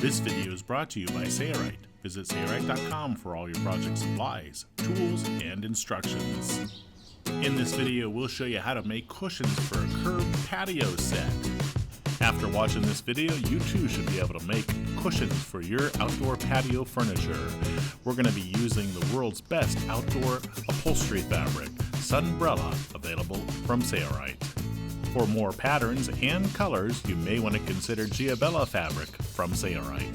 This video is brought to you by Sayorite. Visit Sayorite.com for all your project supplies, tools, and instructions. In this video, we'll show you how to make cushions for a curved patio set. After watching this video, you too should be able to make cushions for your outdoor patio furniture. We're going to be using the world's best outdoor upholstery fabric, Sunbrella, available from Sayorite. For more patterns and colors, you may want to consider Giabella fabric from Sayorite.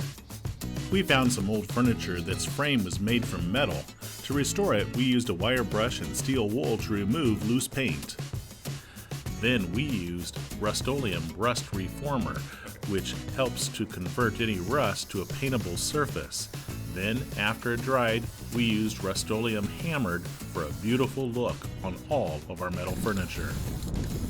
We found some old furniture that's frame was made from metal. To restore it, we used a wire brush and steel wool to remove loose paint. Then we used Rust-Oleum Rust Reformer, which helps to convert any rust to a paintable surface. Then, after it dried, we used Rust-Oleum Hammered for a beautiful look on all of our metal furniture.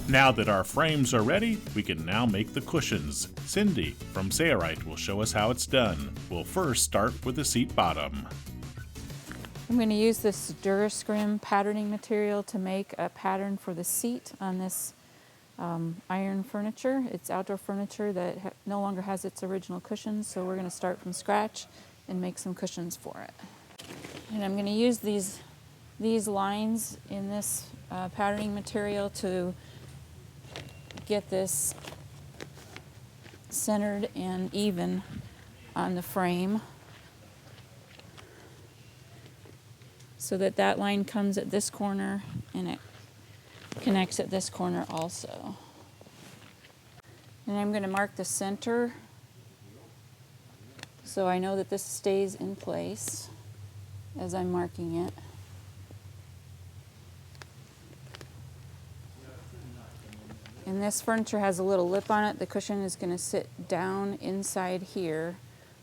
Now that our frames are ready, we can now make the cushions. Cindy from Sayorite will show us how it's done. We'll first start with the seat bottom. I'm going to use this Durascrim patterning material to make a pattern for the seat on this iron furniture. It's outdoor furniture that no longer has its original cushions, so we're going to start from scratch and make some cushions for it. And I'm going to use these lines in this patterning material to get this centered and even on the frame, so that line comes at this corner and it connects at this corner also. And I'm going to mark the center so I know that this stays in place as I'm marking it. And this furniture has a little lip on it. The cushion is going to sit down inside here.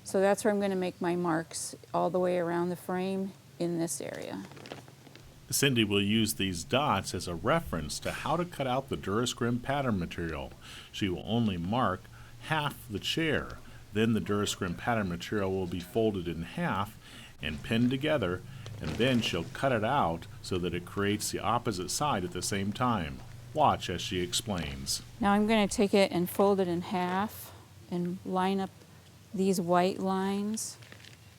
So that's where I'm going to make my marks all the way around the frame in this area. Cindy will use these dots as a reference to how to cut out the Durascrim pattern material. She will only mark half the chair. Then the Durascrim pattern material will be folded in half and pinned together, and then she'll cut it out so that it creates the opposite side at the same time. Watch as she explains. Now I'm going to take it and fold it in half and line up these white lines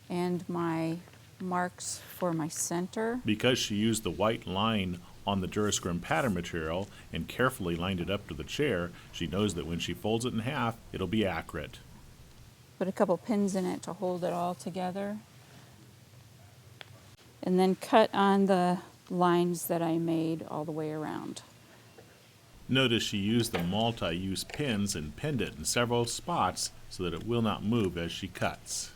and my marks for my center. Because she used the white line on the Durascrim pattern material and carefully lined it up to the chair, she knows that when she folds it in half, it'll be accurate. Put a couple pins in it to hold it all together. And then cut on the lines that I made all the way around. Notice she used the multi-use pins and pinned it in several spots so that it will not move as she cuts.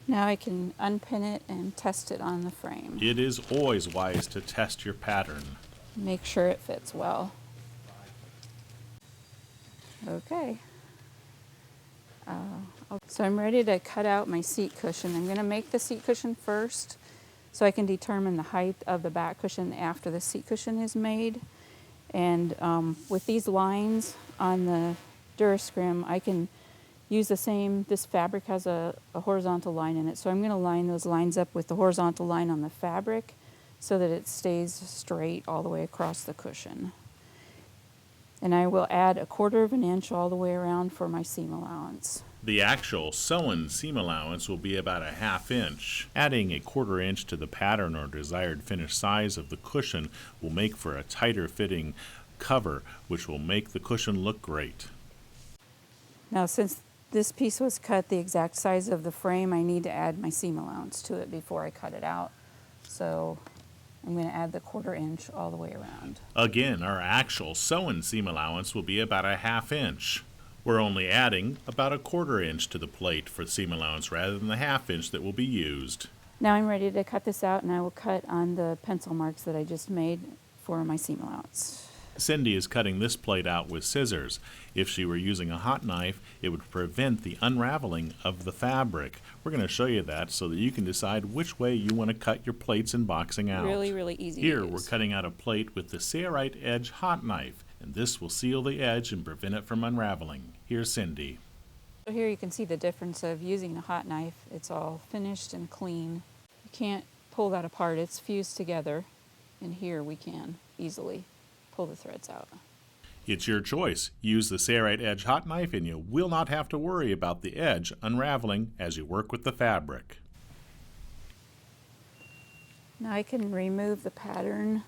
Now I can unpin it and test it on the frame. It is always wise to test your pattern. Make sure it fits well. Okay. So I'm ready to cut out my seat cushion. I'm going to make the seat cushion first so I can determine the height of the back cushion after the seat cushion is made. And with these lines on the Durascrim, I can use the same, this fabric has a horizontal line in it, so I'm going to line those lines up with the horizontal line on the fabric so that it stays straight all the way across the cushion. And I will add 1/4 inch all the way around for my seam allowance. The actual sewn seam allowance will be about 1/2 inch. Adding 1/4 inch to the pattern or desired finish size of the cushion will make for a tighter fitting cover, which will make the cushion look great. Now since this piece was cut the exact size of the frame, I need to add my seam allowance to it before I cut it out. So I'm going to add the 1/4 inch all the way around. Again, our actual sewn seam allowance will be about 1/2 inch. We're only adding about 1/4 inch to the plate for seam allowance rather than the 1/2 inch that will be used. Now I'm ready to cut this out, and I will cut on the pencil marks that I just made for my seam allowance. Cindy is cutting this plate out with scissors. If she were using a hot knife, it would prevent the unraveling of the fabric. We're going to show you that so that you can decide which way you want to cut your plates in boxing out. Really, really easy Here to use. we're cutting out a plate with the Sayorite Edge hot knife, and this will seal the edge and prevent it from unraveling. Here's Cindy. So here you can see the difference of using the hot knife. It's all finished and clean. You can't pull that apart. It's fused together, and here we can easily pull the threads out. It's your choice. Use the Sayrite Edge hot knife and you will not have to worry about the edge unraveling as you work with the fabric. Now I can remove the pattern.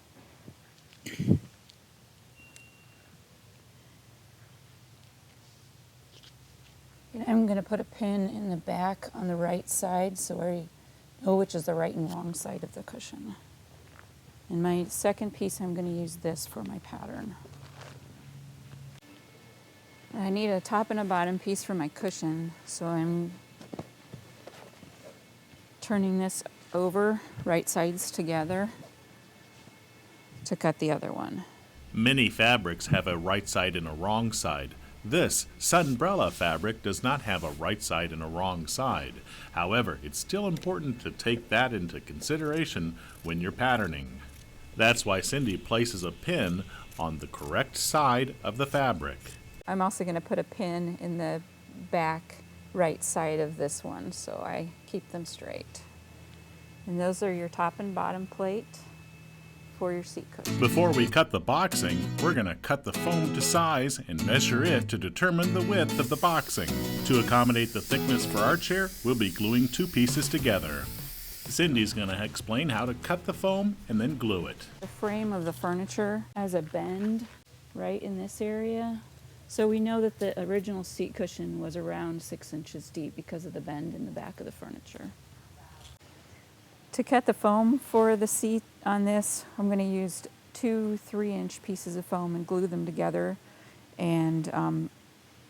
And I'm going to put a pin in the back on the right side so I know which is the right and wrong side of the cushion. And my second piece, I'm going to use this for my pattern. I need a top and a bottom piece for my cushion, so I'm turning this over, right sides together, to cut the other one. Many fabrics have a right side and a wrong side. This Sunbrella fabric does not have a right side and a wrong side. However, it's still important to take that into consideration when you're patterning. That's why Cindy places a pin on the correct side of the fabric. I'm also going to put a pin in the back right side of this one so I keep them straight. And those are your top and bottom plate for your seat cushion. Before we cut the boxing, we're going to cut the foam to size and measure it to determine the width of the boxing. To accommodate the thickness for our chair, we'll be gluing two pieces together. Cindy's going to explain how to cut the foam and then glue it. The frame of the furniture has a bend right in this area. So we know that the original seat cushion was around 6 inches deep because of the bend in the back of the furniture. To cut the foam for the seat on this, I'm going to use 2 3-inch pieces of foam and glue them together. And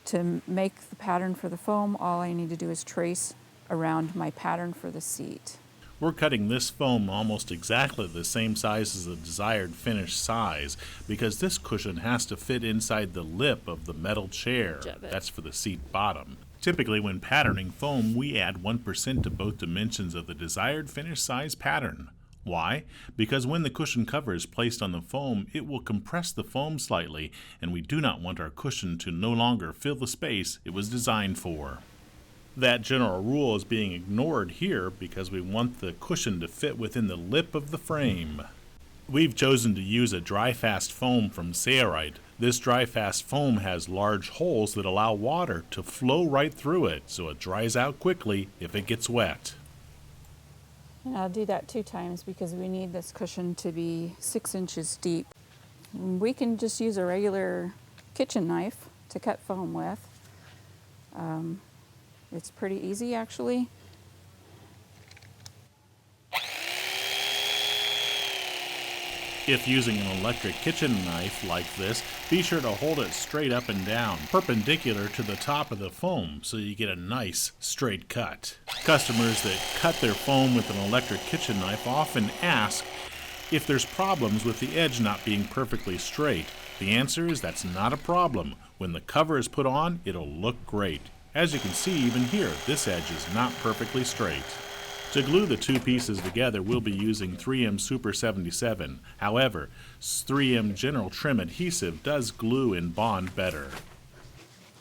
to make the pattern for the foam, all I need to do is trace around my pattern for the seat. We're cutting this foam almost exactly the same size as the desired finished size because this cushion has to fit inside the lip of the metal chair. That's for the seat bottom. Typically when patterning foam, we add 1% to both dimensions of the desired finished size pattern. Why? Because when the cushion cover is placed on the foam, it will compress the foam slightly, and we do not want our cushion to no longer fill the space it was designed for. That general rule is being ignored here because we want the cushion to fit within the lip of the frame. We've chosen to use a dry-fast foam from Sayrite. This dry-fast foam has large holes that allow water to flow right through it, so it dries out quickly if it gets wet. And I'll do that 2 times because we need this cushion to be 6 inches deep. We can just use a regular kitchen knife to cut foam with. It's pretty easy actually. If using an electric kitchen knife like this, be sure to hold it straight up and down, perpendicular to the top of the foam, so you get a nice straight cut. Customers that cut their foam with an electric kitchen knife often ask if there's problems with the edge not being perfectly straight. The answer is that's not a problem. When the cover is put on, it'll look great. As you can see, even here, this edge is not perfectly straight. To glue the two pieces together, we'll be using 3M Super 77. However, 3M General Trim adhesive does glue and bond better.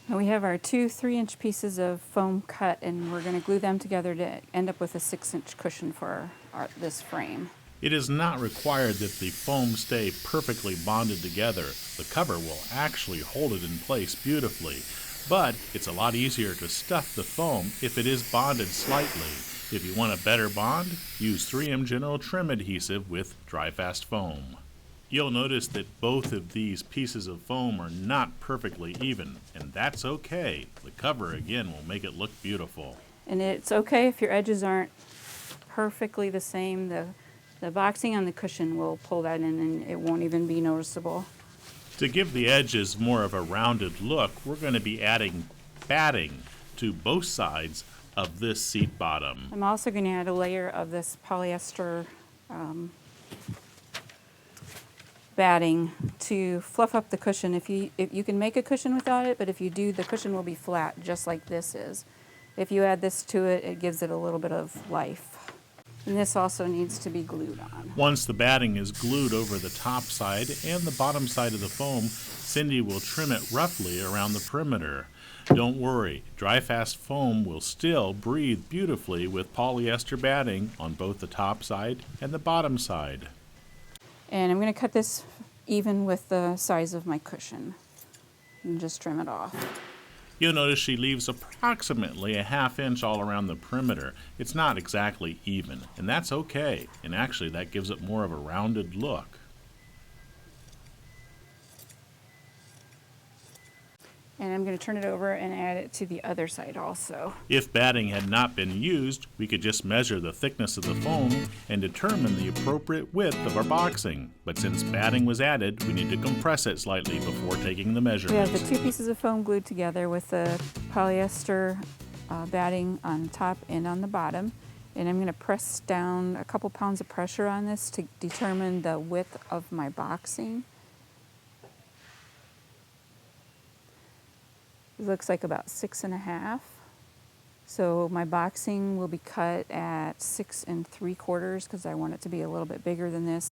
And we have our 2 3-inch pieces of foam cut, and we're going to glue them together to end up with a 6-inch cushion for this frame. It is not required that the foam stay perfectly bonded together. The cover will actually hold it in place beautifully. But it's a lot easier to stuff the foam if it is bonded slightly. If you want a better bond, use 3M General Trim adhesive with dry-fast foam. You'll notice that both of these pieces of foam are not perfectly even, and that's okay. The cover, again, will make it look beautiful. And it's okay if your edges aren't perfectly the same. The boxing on the cushion will pull that in and it won't even be noticeable. To give the edges more of a rounded look, we're going to be adding batting to both sides of this seat bottom. I'm also going to add a layer of this polyester batting to fluff up the cushion. If you can make a cushion without it, but if you do, the cushion will be flat, just like this is. If you add this to it, it gives it a little bit of life. And this also needs to be glued on. Once the batting is glued over the top side and the bottom side of the foam, Cindy will trim it roughly around the perimeter. Don't worry, dry-fast foam will still breathe beautifully with polyester batting on both the top side and the bottom side. And I'm going to cut this even with the size of my cushion. and just trim it off. You'll notice she leaves approximately a ½ inch all around the perimeter. It's not exactly even, and that's okay. And actually, that gives it more of a rounded look. And I'm going to turn it over and add it to the other side also. If batting had not been used, we could just measure the thickness of the foam and determine the appropriate width of our boxing. But since batting was added, we need to compress it slightly before taking the We measurement. have the two pieces of foam glued together with the polyester batting on top and on the bottom. And I'm going to press down a couple pounds of pressure on this to determine the width of my boxing. It looks like about 6.5. So my boxing will be cut at 6 3/4 because I want it to be a little bit bigger than this.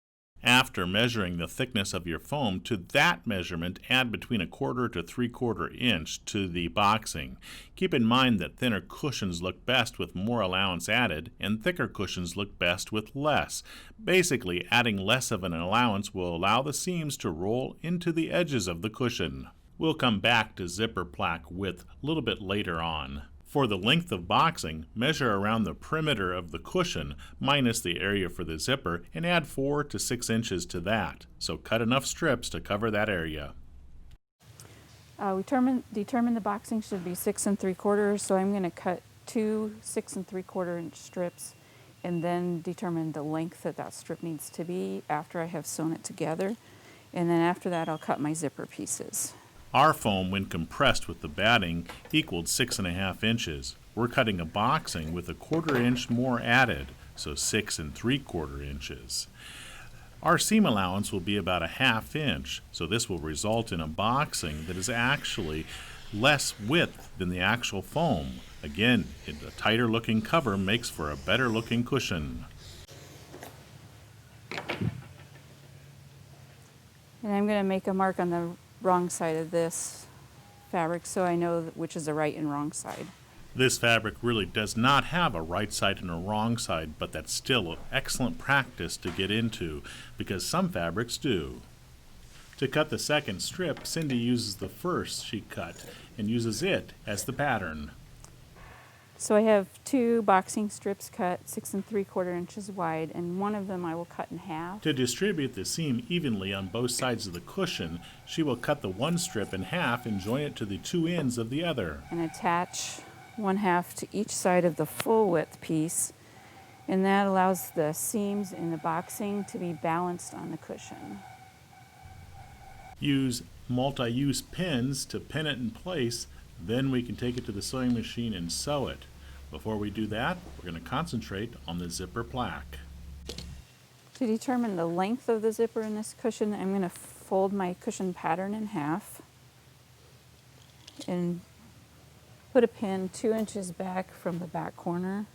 After measuring the thickness of your foam, to that measurement add between 1/4 to 3/4 inch to the boxing. Keep in mind that thinner cushions look best with more allowance added, and thicker cushions look best with less. Basically, adding less of an allowance will allow the seams to roll into the edges of the cushion. We'll come back to zipper plaque width a little bit later on. For the length of boxing, measure around the perimeter of the cushion minus the area for the zipper and add 4 to 6 inches to that. So cut enough strips to cover that area. We determined the boxing should be 6 3/4, so I'm going to cut 2 6 3/4 inch strips and then determine the length that that strip needs to be after I have sewn it together. And then after that, I'll cut my zipper pieces. Our foam, when compressed with the batting, equaled 6.5 inches. We're cutting a boxing with 1/4 inch more added, so 6 3/4 inches. Our seam allowance will be about 1/2 inch, so this will result in a boxing that is actually less width than the actual foam. Again, a tighter looking cover makes for a better looking cushion. And I'm going to make a mark on the wrong side of this fabric so I know which is the right and wrong side. This fabric really does not have a right side and a wrong side, but that's still an excellent practice to get into because some fabrics do. To cut the second strip, Cindy uses the first she cut and uses it as the pattern. So I have 2 boxing strips cut 6 3/4 inches wide, and one of them I will cut in half. To distribute the seam evenly on both sides of the cushion, she will cut the one strip in half and join it to the two ends of the other. And attach 1/2 to each side of the full width piece, and that allows the seams in the boxing to be balanced on the cushion. Use multi-use pins to pin it in place, then we can take it to the sewing machine and sew it. Before we do that, we're going to concentrate on the zipper plaque. To determine the length of the zipper in this cushion, I'm going to fold my cushion pattern in half and put a pin 2 inches back from the back corner,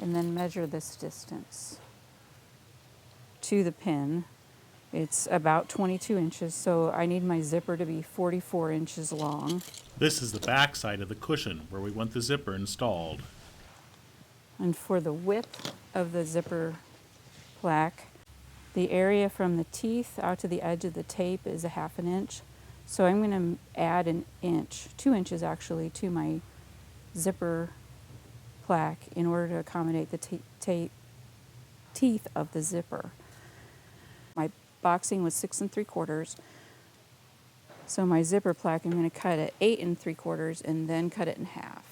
and then measure this distance to the pin. It's about 22 inches, so I need my zipper to be 44 inches long. This is the back side of the cushion where we want the zipper installed. And for the width of the zipper plaque, the area from the teeth out to the edge of the tape is 1/2 inch. So I'm going to add 1 inch, 2 inches actually, to my zipper plaque in order to accommodate the teeth of the zipper. My boxing was 6 3/4. So my zipper plaque, I'm going to cut at 8 3/4 and then cut it in half.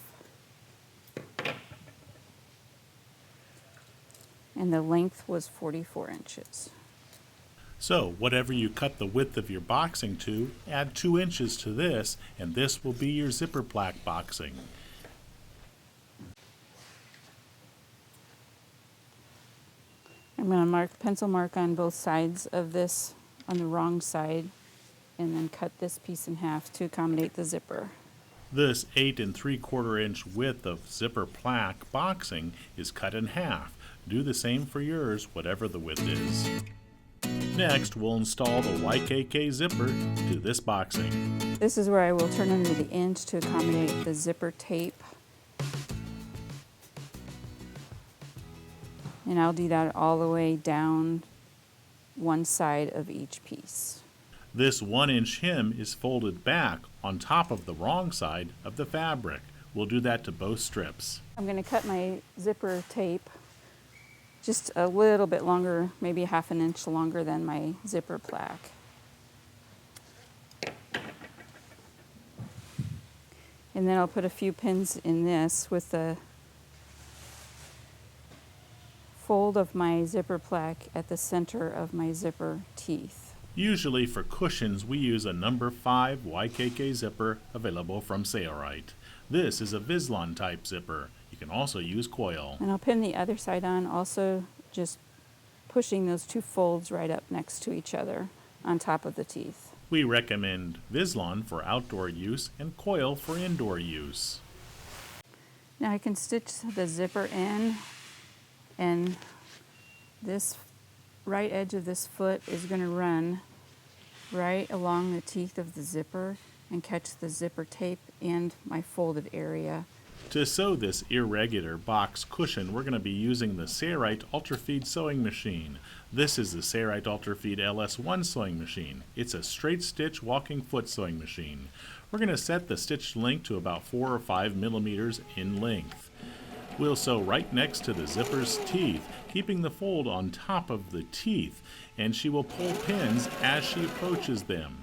And the length was 44 inches. So, whatever you cut the width of your boxing to, add 2 inches to this, and this will be your zipper plaque boxing. I'm going to pencil mark on both sides of this on the wrong side, and then cut this piece in half to accommodate the zipper. This 8 3/4 inch width of zipper plaque boxing is cut in half. Do the same for yours, whatever the width is. Next, we'll install the YKK zipper to this boxing. This is where I will turn under the inch to accommodate the zipper tape. And I'll do that all the way down one side of each piece. This 1-inch hem is folded back on top of the wrong side of the fabric. We'll do that to both strips. I'm going to cut my zipper tape just a little bit longer, maybe half an inch longer than my zipper plaque. And then I'll put a few pins in this with the fold of my zipper plaque at the center of my zipper teeth. Usually for cushions, we use a number 5 YKK zipper available from Sailrite. This is a Vislon type zipper. You can also use coil. And I'll pin the other side on, also just pushing those two folds right up next to each other on top of the teeth. We recommend Vislon for outdoor use and coil for indoor use. Now I can stitch the zipper in, and this right edge of this foot is going to run right along the teeth of the zipper and catch the zipper tape and my folded area. To sew this irregular box cushion, we're going to be using the Sailrite Ultrafeed sewing machine. This is the Sailrite Ultrafeed LS1 sewing machine. It's a straight stitch walking foot sewing machine. We're going to set the stitch length to about 4 or 5 millimeters in length. We'll sew right next to the zipper's teeth, keeping the fold on top of the teeth, and she will pull pins as she approaches them.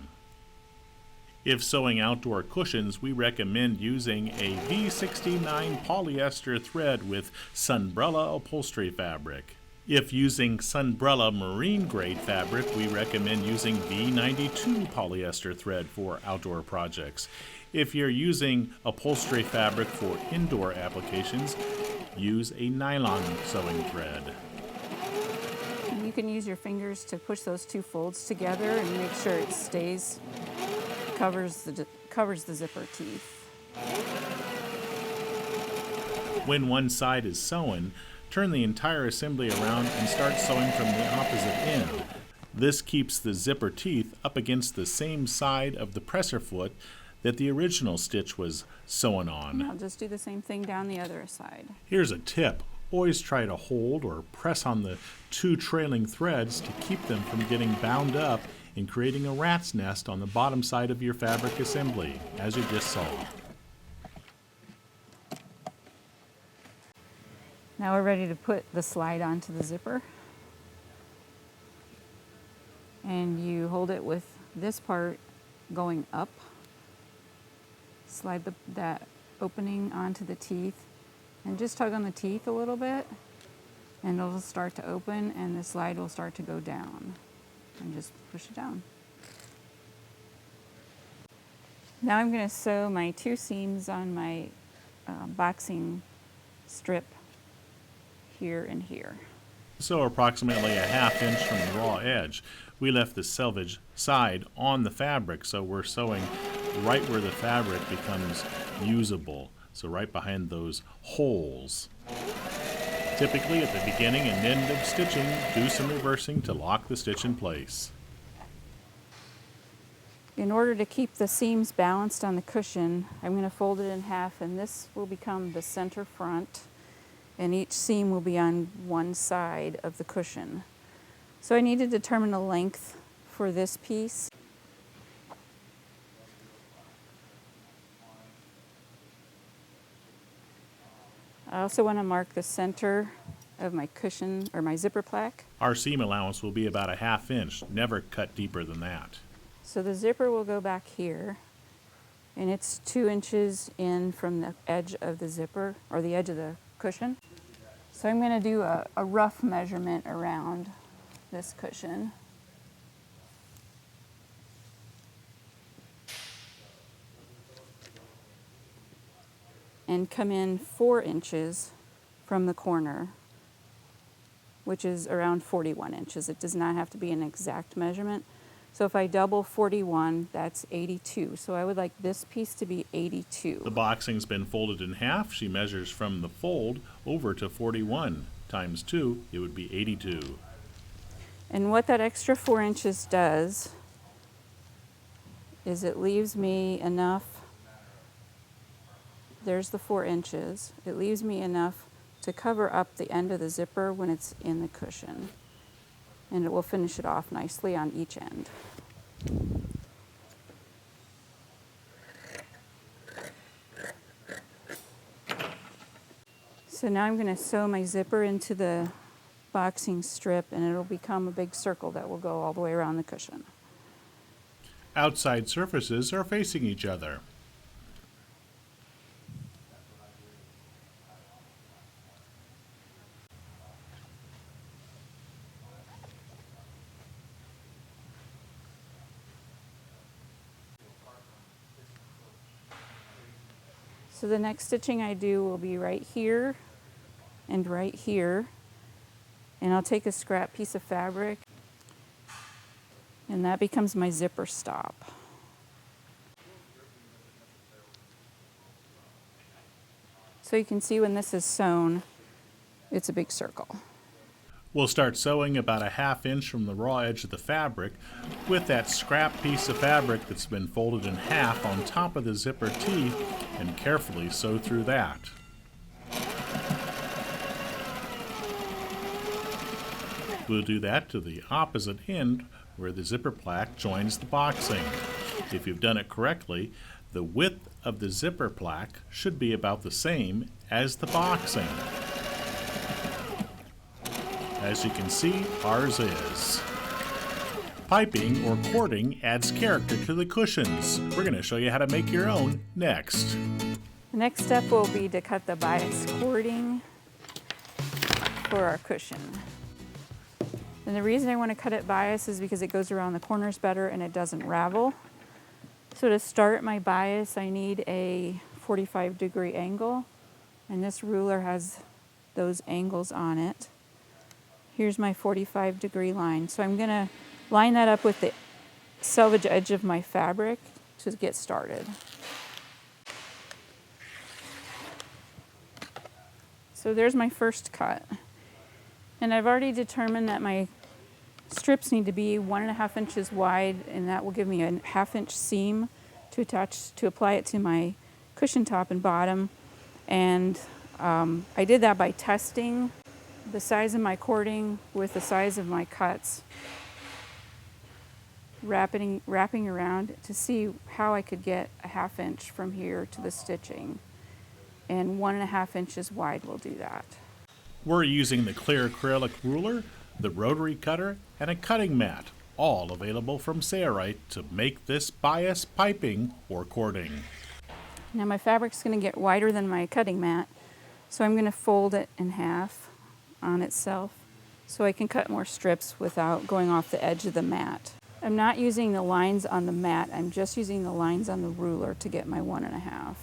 If sewing outdoor cushions, we recommend using a V69 polyester thread with Sunbrella upholstery fabric. If using Sunbrella marine grade fabric, we recommend using V92 polyester thread for outdoor projects. If you're using upholstery fabric for indoor applications, use a nylon sewing thread. You can use your fingers to push those two folds together and make sure it stays, covers the zipper teeth. When one side is sewn, turn the entire assembly around and start sewing from the opposite end. This keeps the zipper teeth up against the same side of the presser foot that the original stitch was sewn on. And I'll just do the same thing down the other side. Here's a tip. Always try to hold or press on the two trailing threads to keep them from getting bound up and creating a rat's nest on the bottom side of your fabric assembly, as you just saw. Now we're ready to put the slide onto the zipper. And you hold it with this part going up. Slide that opening onto the teeth and just tug on the teeth a little bit, and it'll start to open and the slide will start to go down. And just push it down. Now I'm going to sew my two seams on my boxing strip here and here. So approximately a ½ inch from the raw edge. We left the selvage side on the fabric, so we're sewing right where the fabric becomes usable. So right behind those holes. Typically at the beginning and end of stitching, do some reversing to lock the stitch in place. In order to keep the seams balanced on the cushion, I'm going to fold it in half, and this will become the center front, and each seam will be on one side of the cushion. So I need to determine the length for this piece. I also want to mark the center of my cushion or my zipper plaque. Our seam allowance will be about a ½ inch. Never cut deeper than that. So the zipper will go back here, and it's 2 inches in from the edge of the zipper or the edge of the cushion. So I'm going to do a rough measurement around this cushion. And come in 4 inches from the corner, which is around 41 inches. It does not have to be an exact measurement. So if I double 41, that's 82. So I would like this piece to be 82. The boxing's been folded in half. She measures from the fold over to 41 times 2. It would be 82. And what that extra 4 inches does is it leaves me enough. There's the 4 inches. It leaves me enough to cover up the end of the zipper when it's in the cushion. And it will finish it off nicely on each end. So now I'm going to sew my zipper into the boxing strip, and it'll become a big circle that will go all the way around the cushion. Outside surfaces are facing each other. So the next stitching I do will be right here and right here. And I'll take a scrap piece of fabric, and that becomes my zipper stop. So you can see when this is sewn, it's a big circle. We'll start sewing about a 1/2 inch from the raw edge of the fabric with that scrap piece of fabric that's been folded in half on top of the zipper teeth, and carefully sew through that. We'll do that to the opposite end where the zipper plaque joins the boxing. If you've done it correctly, the width of the zipper plaque should be about the same as the boxing. As you can see, ours is. Piping or cording adds character to the cushions. We're going to show you how to make your own next. The next step will be to cut the bias cording for our cushion. And the reason I want to cut it bias is because it goes around the corners better and it doesn't ravel. So to start my bias, I need a 45-degree angle, and this ruler has those angles on it. Here's my 45-degree line. So I'm going to line that up with the selvage edge of my fabric to get started. So there's my first cut. And I've already determined that my strips need to be 1.5 inches wide, and that will give me a 1/2 inch seam to apply it to my cushion top and bottom. And I did that by testing the size of my cording with the size of my cuts, wrapping around to see how I could get a 1/2 inch from here to the stitching. And 1.5 inches wide will do that. We're using the clear acrylic ruler, the rotary cutter, and a cutting mat, all available from Saorite to make this bias piping or cording. Now my fabric's going to get wider than my cutting mat, so I'm going to fold it in half on itself so I can cut more strips without going off the edge of the mat. I'm not using the lines on the mat, I'm just using the lines on the ruler to get my 1.5.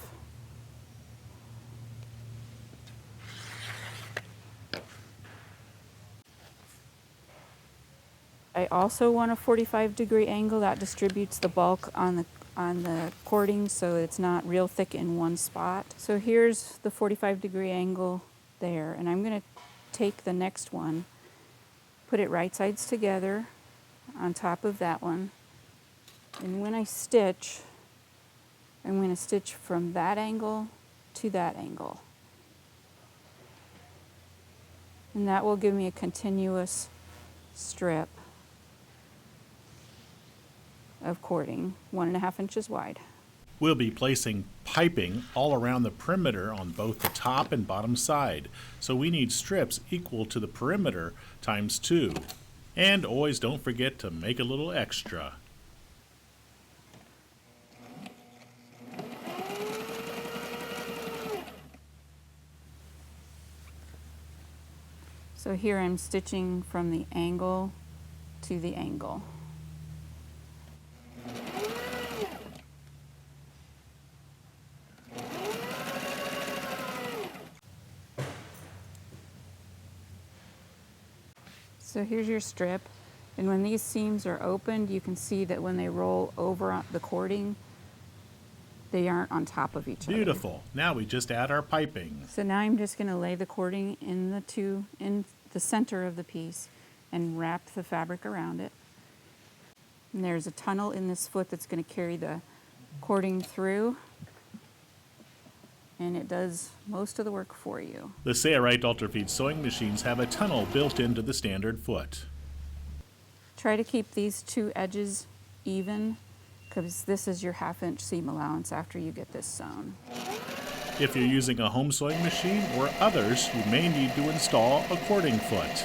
I also want a 45-degree angle that distributes the bulk on the cording so it's not real thick in one spot. So here's the 45-degree angle there, and I'm going to take the next one, put it right sides together on top of that one, and when I stitch, I'm going to stitch from that angle to that angle. And that will give me a continuous strip of cording, 1.5 inches wide. We'll be placing piping all around the perimeter on both the top and bottom side, so we need strips equal to the perimeter times 2. And always don't forget to make a little extra. So here I'm stitching from the angle to the angle. So here's your strip, and when these seams are opened, you can see that when they roll over the cording, they aren't on top of each other. Beautiful. Now we just add our piping. So now I'm just going to lay the cording in the center of the piece and wrap the fabric around it. And there's a tunnel in this foot that's going to carry the cording through, and it does most of the work for you. The Saorite Ultrafeed sewing machines have a tunnel built into the standard foot. Try to keep these two edges even, because this is your 1/2 inch seam allowance after you get this sewn. if you're using a home sewing machine or others, you may need to install a cording foot.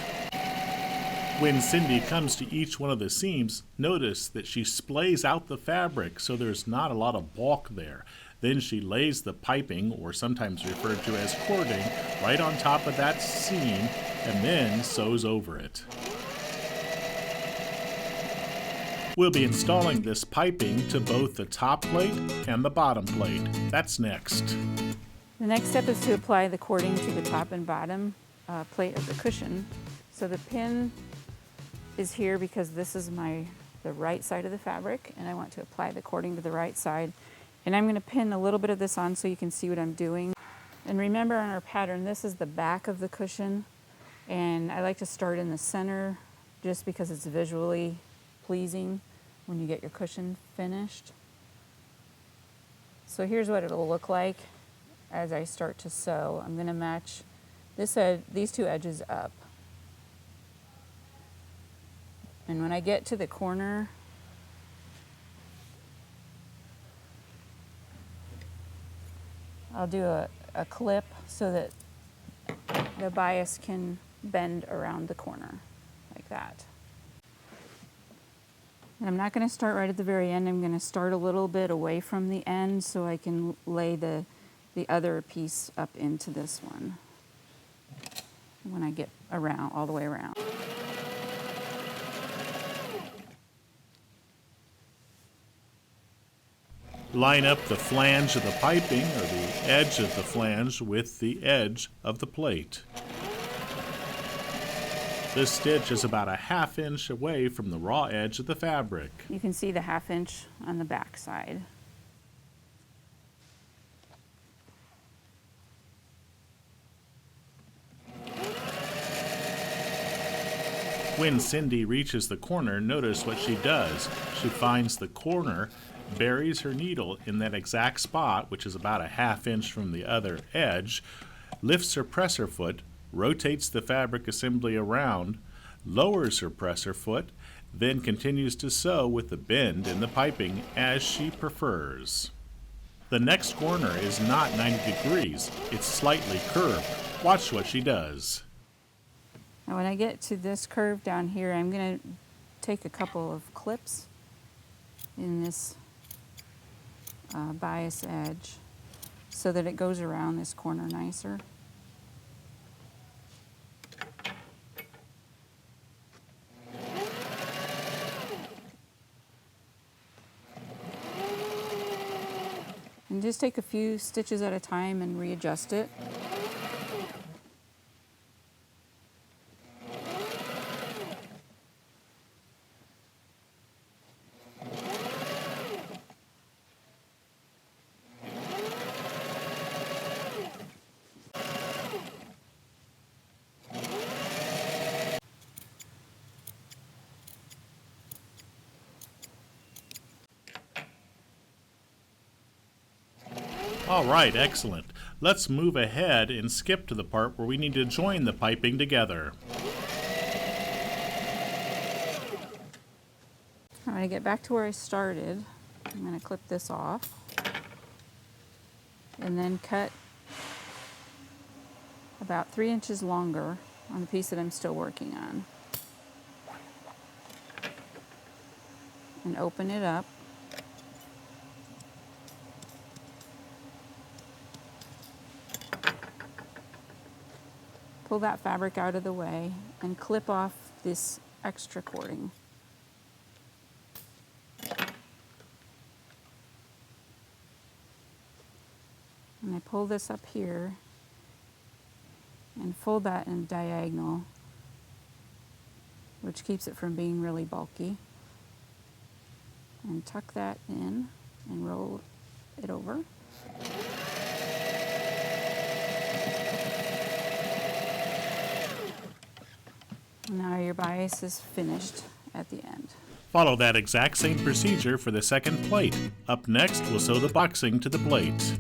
When Cindy comes to each one of the seams, notice that she splays out the fabric so there's not a lot of bulk there. Then she lays the piping, or sometimes referred to as cording, right on top of that seam and then sews over it. We'll be installing this piping to both the top plate and the bottom plate. That's next. The next step is to apply the cording to the top and bottom plate of the cushion. So the pin is here because this is the right side of the fabric, and I want to apply the cording to the right side. And I'm going to pin a little bit of this on so you can see what I'm doing. And remember, on our pattern, this is the back of the cushion, and I like to start in the center just because it's visually pleasing when you get your cushion finished. So here's what it'll look like as I start to sew. I'm going to match these two edges up. And when I get to the corner, I'll do a clip so that the bias can bend around the corner like that. And I'm not going to start right at the very end. I'm going to start a little bit away from the end so I can lay the other piece up into this one when I get around, all the way around. Line up the flange of the piping, or the edge of the flange, with the edge of the plate. This stitch is about a 1/2 inch away from the raw edge of the fabric. You can see the 1/2 inch on the back side. When Cindy reaches the corner, notice what she does. She finds the corner, buries her needle in that exact spot, which is about a 1/2 inch from the other edge, lifts her presser foot, rotates the fabric assembly around, lowers her presser foot, then continues to sew with the bend in the piping as she prefers. The next corner is not 90 degrees, it's slightly curved. Watch what she does. Now when I get to this curve down here, I'm going to take a couple of clips in this bias edge so that it goes around this corner nicer. And just take a few stitches at a time and readjust it. All right, excellent. Let's move ahead and skip to the part where we need to join the piping together. All right, I get back to where I started. I'm going to clip this off and then cut about 3 inches longer on the piece that I'm still working on. And open it up. Pull that fabric out of the way and clip off this extra cording. And I pull this up here and fold that in diagonal, which keeps it from being really bulky. And tuck that in and roll it over. Now your bias is finished at the end. Follow that exact same procedure for the second plate. Up next, we'll sew the boxing to the plate.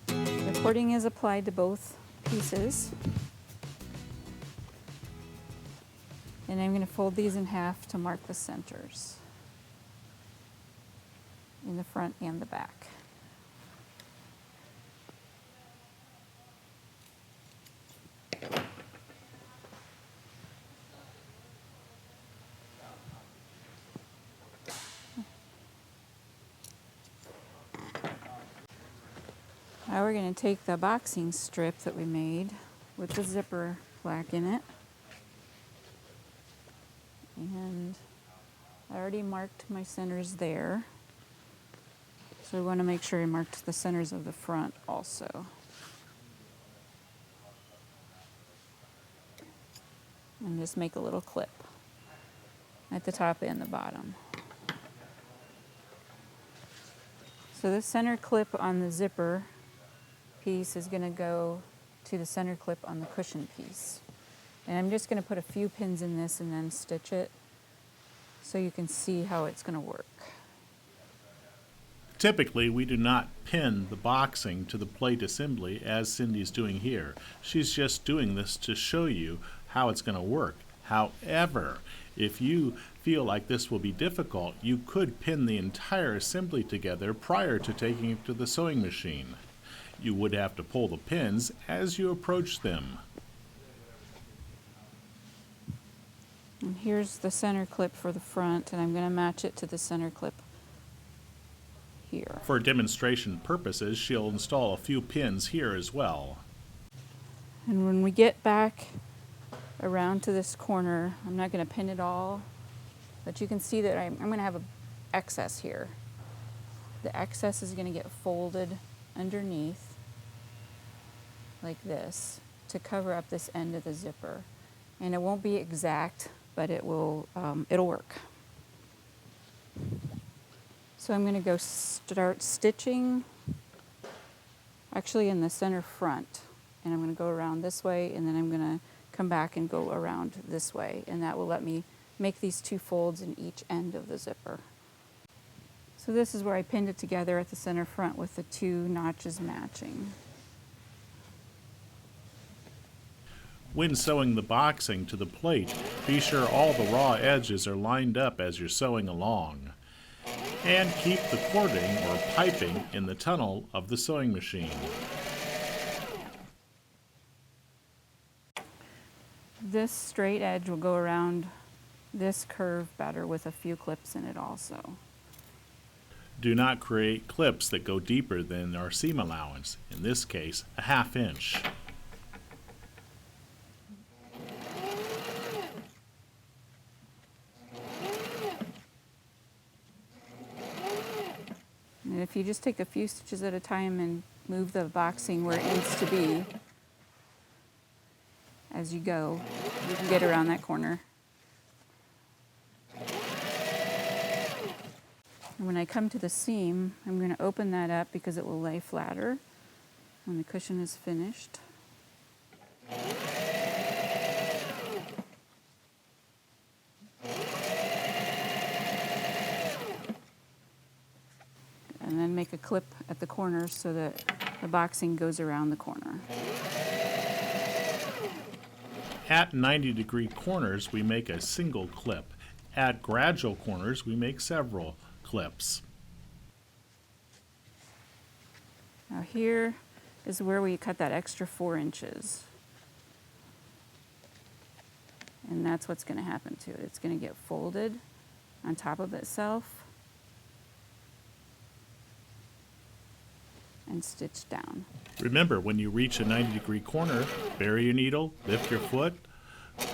The cording is applied to both pieces. And I'm going to fold these in half to mark the centers in the front and the back. Now we're going to take the boxing strip that we made with the zipper plaque in it. And I already marked my centers there. So we want to make sure I marked the centers of the front also. And just make a little clip at the top and the bottom. So the center clip on the zipper piece is going to go to the center clip on the cushion piece. And I'm just going to put a few pins in this and then stitch it so you can see how it's going to work. Typically, we do not pin the boxing to the plate assembly as Cindy's doing here. She's just doing this to show you how it's going to work. However, if you feel like this will be difficult, you could pin the entire assembly together prior to taking it to the sewing machine. You would have to pull the pins as you approach them. And here's the center clip for the front, and I'm going to match it to the center clip here. For demonstration purposes, she'll install a few pins here as well. And when we get back around to this corner, I'm not going to pin it all, but you can see that I'm going to have an excess here. The excess is going to get folded underneath like this to cover up this end of the zipper. And it won't be exact, but it will, it'll work. So I'm going to go start stitching actually in the center front, and I'm going to go around this way, and then I'm going to come back and go around this way, and that will let me make these two folds in each end of the zipper. So this is where I pinned it together at the center front with the two notches matching. When sewing the boxing to the plate, be sure all the raw edges are lined up as you're sewing along. And keep the cording or piping in the tunnel of the sewing machine. This straight edge will go around this curve better with a few clips in it also. Do not create clips that go deeper than our seam allowance, in this case, a 1/2 inch. And if you just take a few stitches at a time and move the boxing where it needs to be as you go, you can get around that corner. And when I come to the seam, I'm going to open that up because it will lay flatter when the cushion is finished. And then make a clip at the corners so that the boxing goes around the corner. At 90-degree corners, we make a single clip. At gradual corners, we make several clips. Now here is where we cut that extra 4 inches. And that's what's going to happen to it. It's going to get folded on top of itself and stitched down. Remember, when you reach a 90-degree corner, bury your needle, lift your foot,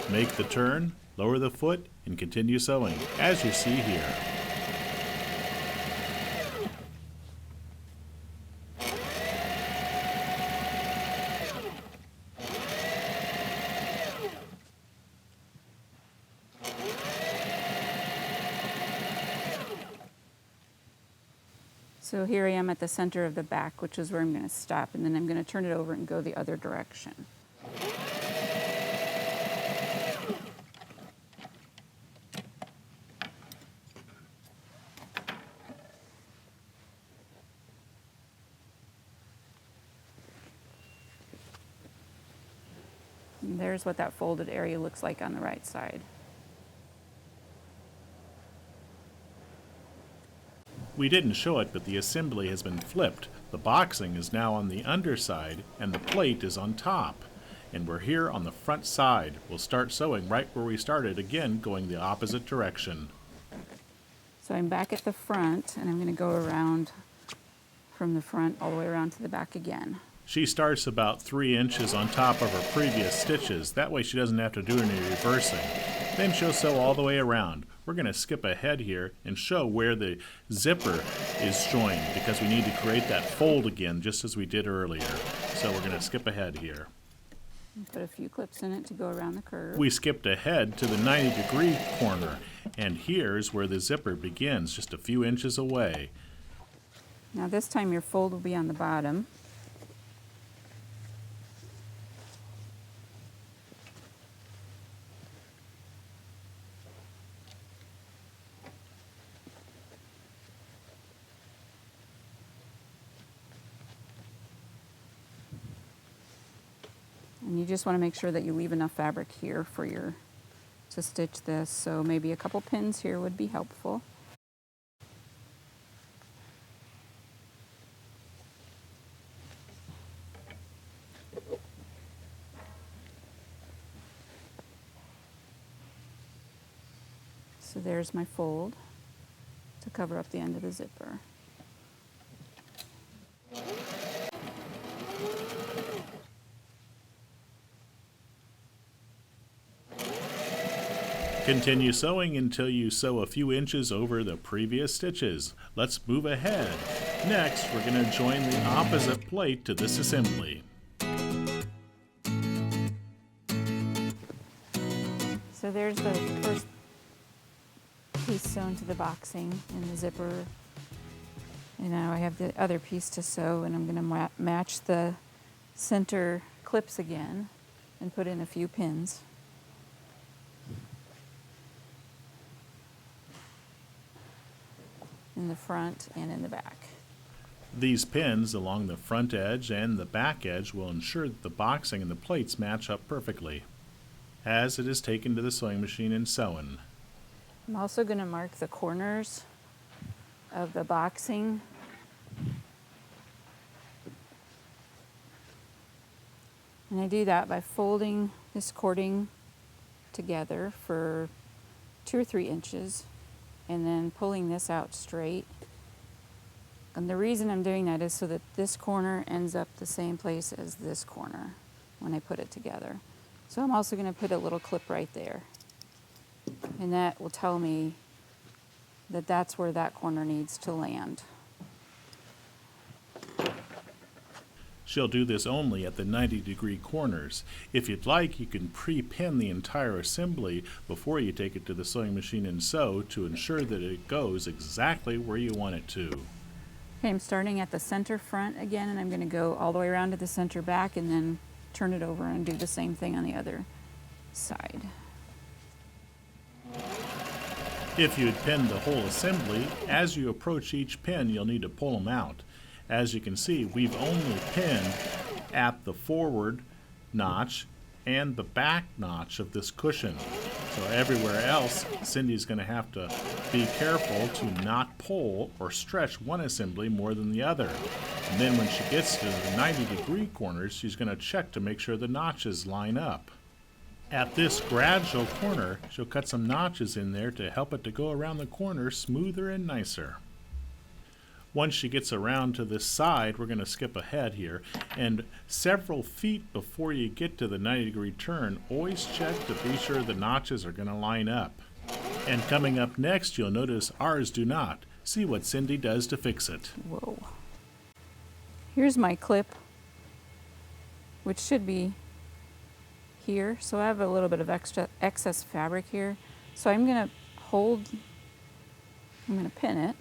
make the turn, lower the foot, and continue sewing, as you see here. So here I am at the center of the back, which is where I'm going to stop, and then I'm going to turn it over and go the other direction. And there's what that folded area looks like on the right side. We didn't show it, but the assembly has been flipped. The boxing is now on the underside, and the plate is on top. And we're here on the front side. We'll start sewing right where we started, again going the opposite direction. So I'm back at the front, and I'm going to go around from the front all the way around to the back again. She starts about 3 inches on top of her previous stitches. That way she doesn't have to do any reversing. Then she'll sew all the way around. We're going to skip ahead here and show where the zipper is joined because we need to create that fold again just as we did earlier. So we're going to skip ahead here. Put a few clips in it to go around the curve. We skipped ahead to the 90-degree corner, and here's where the zipper begins, just a few inches away. Now this time your fold will be on the bottom. And you just want to make sure that you leave enough fabric here for to stitch this. So maybe a couple pins here would be helpful. So there's my fold to cover up the end of the zipper. Continue sewing until you sew a few inches over the previous stitches. Let's move ahead. Next, we're going to join the opposite plate to this assembly. So there's the first piece sewn to the boxing in the zipper. And now I have the other piece to sew, and I'm going to match the center clips again and put in a few pins. In the front and in the back. These pins along the front edge and the back edge will ensure that the boxing and the plates match up perfectly as it is taken to the sewing machine and sewn. I'm also going to mark the corners of the boxing. And I do that by folding this cording together for 2 or 3 inches and then pulling this out straight. And the reason I'm doing that is so that this corner ends up the same place as this corner when I put it together. So I'm also going to put a little clip right there. And that will tell me that that's where that corner needs to land. She'll do this only at the 90-degree corners. If you'd like, you can pre-pin the entire assembly before you take it to the sewing machine and sew to ensure that it goes exactly where you want it to. Okay, I'm starting at the center front again, and I'm going to go all the way around to the center back and then turn it over and do the same thing on the other side. If you had pinned the whole assembly, as you approach each pin, you'll need to pull them out. As you can see, we've only pinned at the forward notch and the back notch of this cushion. So everywhere else, Cindy's going to have to be careful to not pull or stretch one assembly more than the other. And then when she gets to the 90-degree corners, she's going to check to make sure the notches line up. At this gradual corner, she'll cut some notches in there to help it to go around the corner smoother and nicer. Once she gets around to this side, we're going to skip ahead here, and several feet before you get to the 90-degree turn, always check to be sure the notches are going to line up. And coming up next, you'll notice ours do not. See what Cindy does to fix it. Whoa. Here's my clip, which should be here. So I have a little bit of excess fabric here. So I'm going to pin it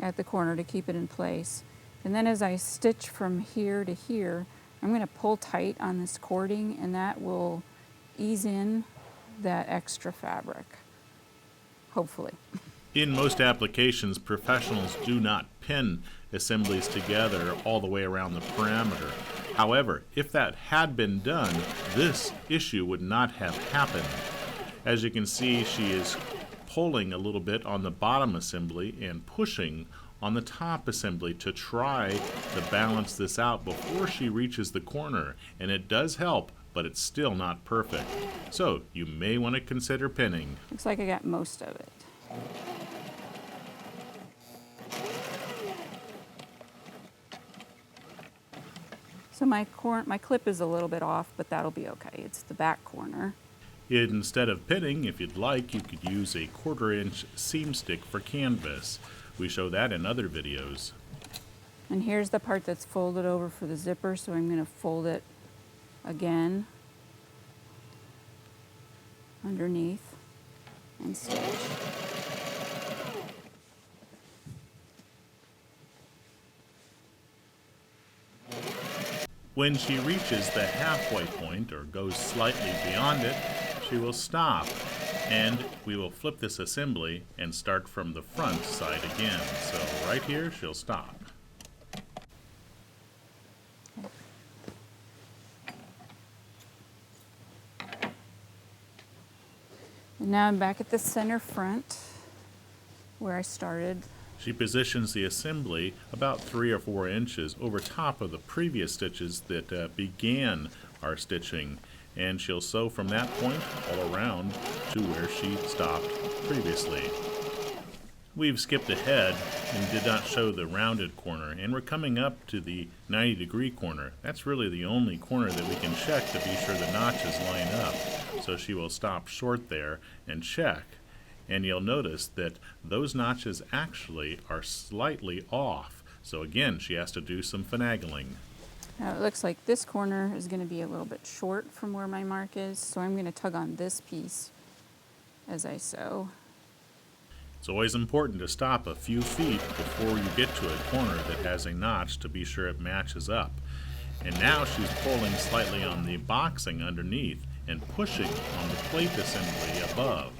at the corner to keep it in place. And then as I stitch from here to here, I'm going to pull tight on this cording, and that will ease in that extra fabric, hopefully. In most applications, professionals do not pin assemblies together all the way around the perimeter. However, if that had been done, this issue would not have happened. As you can see, she is pulling a little bit on the bottom assembly and pushing on the top assembly to try to balance this out before she reaches the corner. And it does help, but it's still not perfect. So you may want to consider pinning. Looks like I got most of it. So my clip is a little bit off, but that'll be okay. It's the back corner. Instead of pinning, if you'd like, you could use a 1/4 inch seam stick for canvas. We show that in other videos. And here's the part that's folded over for the zipper, so I'm going to fold it again underneath and stitch. When she reaches the halfway point or goes slightly beyond it, she will stop, and we will flip this assembly and start from the front side again. So right here, she'll stop. And now I'm back at the center front where I started. She positions the assembly about 3 or 4 inches over top of the previous stitches that began our stitching, and she'll sew from that point all around to where she stopped previously. We've skipped ahead and did not show the rounded corner, and we're coming up to the 90-degree corner. That's really the only corner that we can check to be sure the notches line up. So she will stop short there and check. And you'll notice that those notches actually are slightly off. So again, she has to do some finagling. Now it looks like this corner is going to be a little bit short from where my mark is, so I'm going to tug on this piece as I sew. It's always important to stop a few feet before you get to a corner that has a notch to be sure it matches up. And now she's pulling slightly on the boxing underneath and pushing on the plate assembly above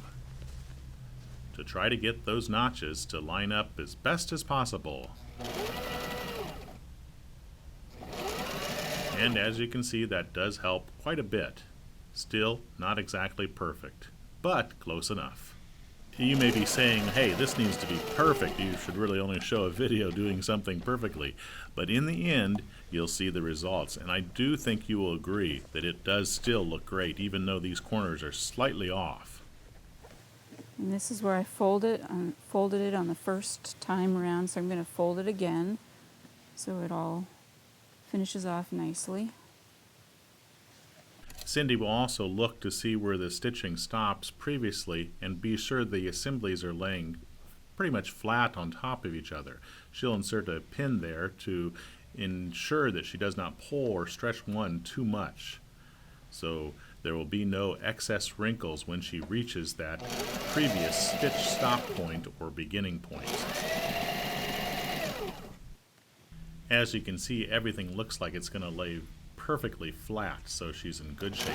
to try to get those notches to line up as best as possible. And as you can see, that does help quite a bit. Still not exactly perfect, but close enough. You may be saying, hey, this needs to be perfect. You should really only show a video doing something perfectly. But in the end, you'll see the results. And I do think you will agree that it does still look great, even though these corners are slightly off. And this is where I folded it on the first time around, so I'm going to fold it again so it all finishes off nicely. Cindy will also look to see where the stitching stops previously and be sure the assemblies are laying pretty much flat on top of each other. She'll insert a pin there to ensure that she does not pull or stretch one too much. So there will be no excess wrinkles when she reaches that previous stitch stop point or beginning point. As you can see, everything looks like it's going to lay perfectly flat, so she's in good shape.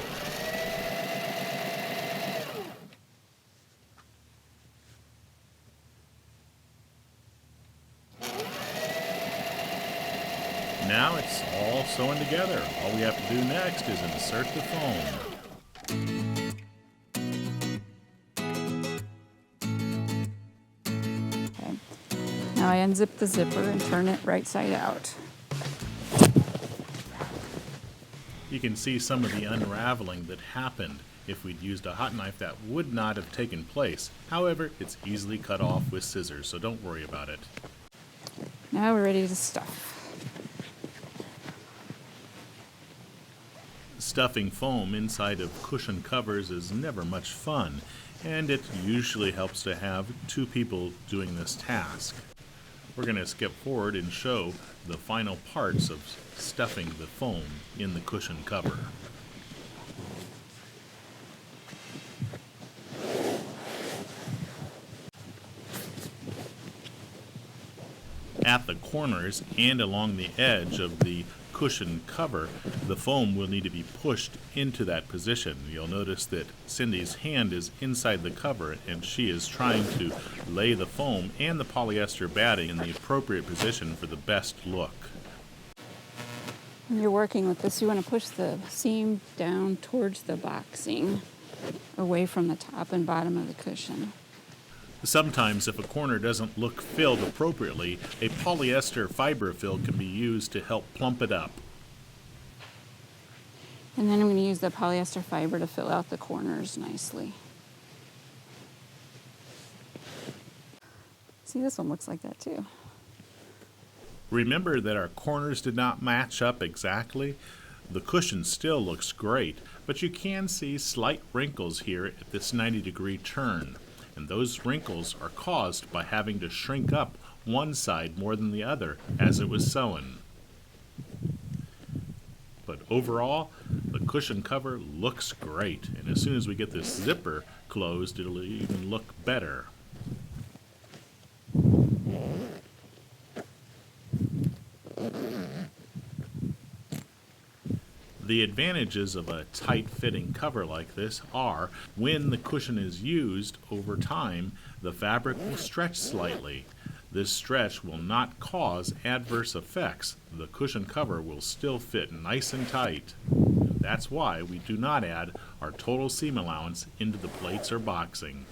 Now it's all sewn together. All we have to do next is insert the foam. Okay. Now I unzip the zipper and turn it right side out. You can see some of the unraveling that happened. If we'd used a hot knife, that would not have taken place. However, it's easily cut off with scissors, so don't worry about it. Now we're ready to stuff. Stuffing foam inside of cushion covers is never much fun, and it usually helps to have 2 people doing this task. We're going to skip forward and show the final parts of stuffing the foam in the cushion cover. At the corners and along the edge of the cushion cover, the foam will need to be pushed into that position. You'll notice that Cindy's hand is inside the cover and she is trying to lay the foam and the polyester batting in the appropriate position for the best look. When you're working with this, you want to push the seam down towards the boxing, away from the top and bottom of the cushion. Sometimes, if a corner doesn't look filled appropriately, a polyester fiber fill can be used to help plump it up. And then I'm going to use the polyester fiber to fill out the corners nicely. See, this one looks like that too. Remember that our corners did not match up exactly. The cushion still looks great, but you can see slight wrinkles here at this 90-degree turn, and those wrinkles are caused by having to shrink up one side more than the other as it was sewn. But overall, the cushion cover looks great, and as soon as we get this zipper closed, it'll even look better. The advantages of a tight-fitting cover like this are, when the cushion is used over time, the fabric will stretch slightly. This stretch will not cause adverse effects. The cushion cover will still fit nice and tight. That's why we do not add our total seam allowance into the plates or boxing.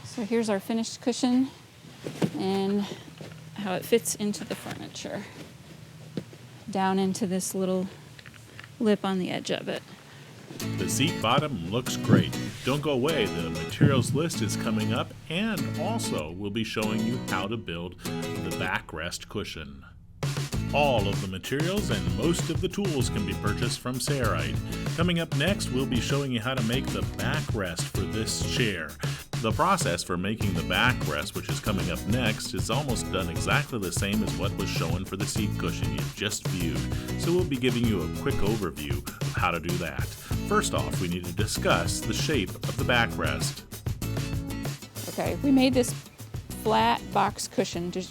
So here's our finished cushion and how it fits into the furniture. Down into this little lip on the edge of it. The seat bottom looks great. Don't go away, the materials list is coming up, and also we'll be showing you how to build the backrest cushion. All of the materials and most of the tools can be purchased from Sayrite. Coming up next, we'll be showing you how to make the backrest for this chair. The process for making the backrest, which is coming up next, is almost done exactly the same as what was shown for the seat cushion you've just viewed. So we'll be giving you a quick overview of how to do that. First off, we need to discuss the shape of the backrest. Okay, we made this flat box cushion to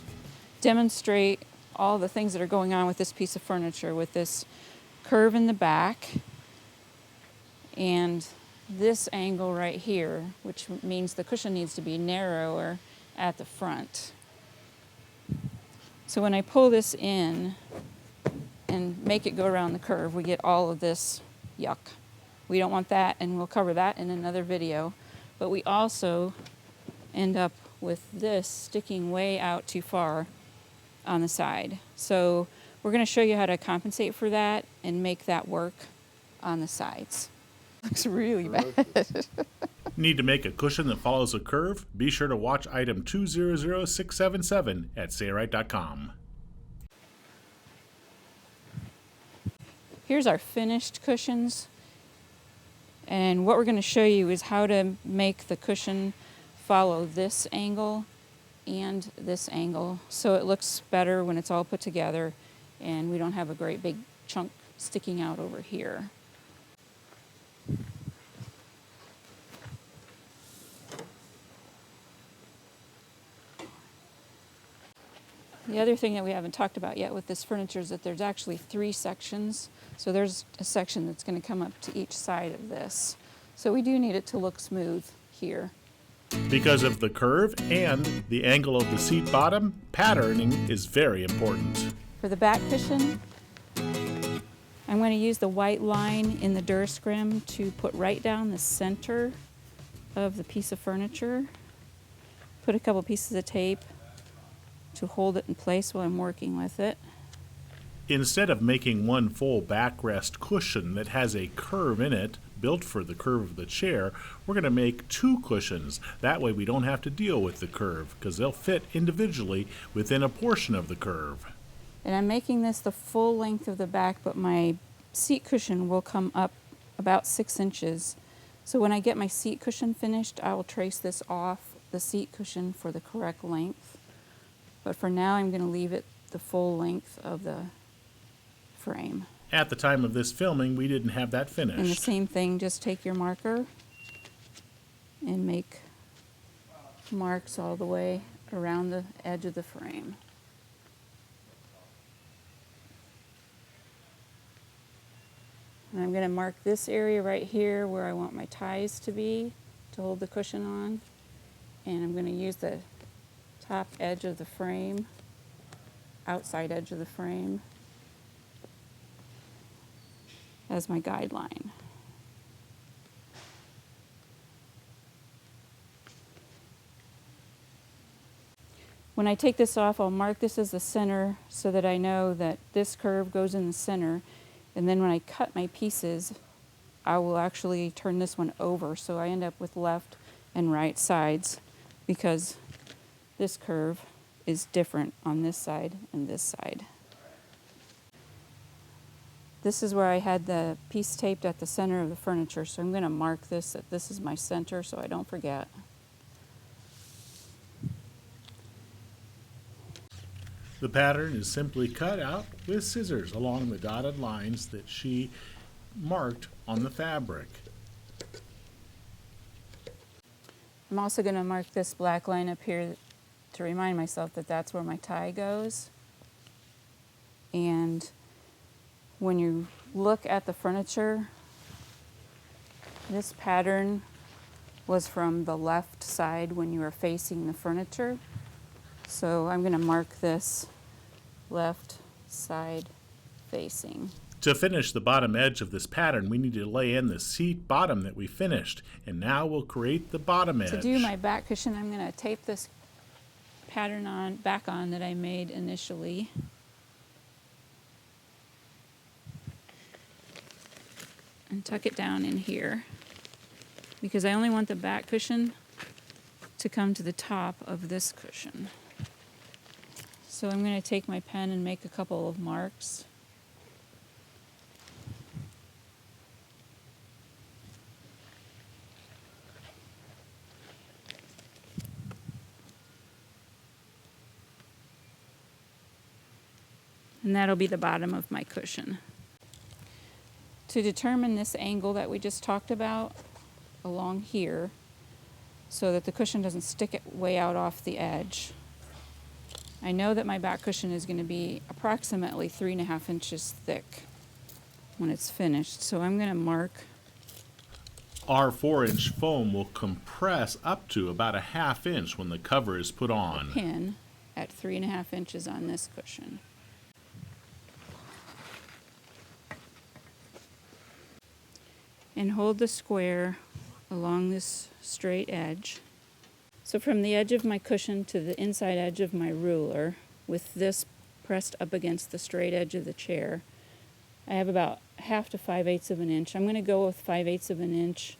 demonstrate all the things that are going on with this piece of furniture, with this curve in the back and this angle right here, which means the cushion needs to be narrower at the front. So when I pull this in and make it go around the curve, we get all of this yuck. We don't want that, and we'll cover that in another video. But we also end up with this sticking way out too far on the side. So we're going to show you how to compensate for that and make that work on the sides. Looks really bad. Need to make a cushion that follows a curve? Be sure to watch item 200677 at Sayrite.com. Here's our finished cushions. And what we're going to show you is how to make the cushion follow this angle and this angle, so it looks better when it's all put together and we don't have a great big chunk sticking out over here. The other thing that we haven't talked about yet with this furniture is that there's actually 3 sections. So there's a section that's going to come up to each side of this. So we do need it to look smooth here. Because of the curve and the angle of the seat bottom, patterning is very important. For the back cushion, I'm going to use the white line in the Durascrim to put right down the center of the piece of furniture. Put a couple pieces of tape to hold it in place while I'm working with it. Instead of making one full backrest cushion that has a curve in it, built for the curve of the chair, we're going to make 2 cushions. That way we don't have to deal with the curve, because they'll fit individually within a portion of the curve. And I'm making this the full length of the back, but my seat cushion will come up about 6 inches. So when I get my seat cushion finished, I will trace this off the seat cushion for the correct length. But for now, I'm going to leave it the full length of the frame. At the time of this filming, we didn't have that finished. And the same thing, just take your marker and make marks all the way around the edge of the frame. And I'm going to mark this area right here where I want my ties to be to hold the cushion on. And I'm going to use the top edge of the frame, outside edge of the frame, as my guideline. When I take this off, I'll mark this as the center so that I know that this curve goes in the center. And then when I cut my pieces, I will actually turn this one over so I end up with left and right sides. because this curve is different on this side and this side. This is where I had the piece taped at the center of the furniture, so I'm going to mark this that this is my center so I don't forget. The pattern is simply cut out with scissors along the dotted lines that she marked on the fabric. I'm also going to mark this black line up here to remind myself that that's where my tie goes. And when you look at the furniture, this pattern was from the left side when you were facing the furniture. So I'm going to mark this left side facing. To finish the bottom edge of this pattern, we need to lay in the seat bottom that we finished. And now we'll create the bottom edge. To do my back cushion, I'm going to tape this pattern back on that I made initially. And tuck it down in here because I only want the back cushion to come to the top of this cushion. So I'm going to take my pen and make a couple of marks. And that'll be the bottom of my cushion. To determine this angle that we just talked about along here, so that the cushion doesn't stick it way out off the edge, I know that my back cushion is going to be approximately 3.5 inches thick when it's finished. So I'm going to mark. Our 4-inch foam will compress up to about a 1/2 inch when the cover is put on. Pin at 3.5 inches on this cushion. And hold the square along this straight edge. So from the edge of my cushion to the inside edge of my ruler, with this pressed up against the straight edge of the chair, I have about 1/2 to 5/8 of an inch. I'm going to go with 5/8 of an inch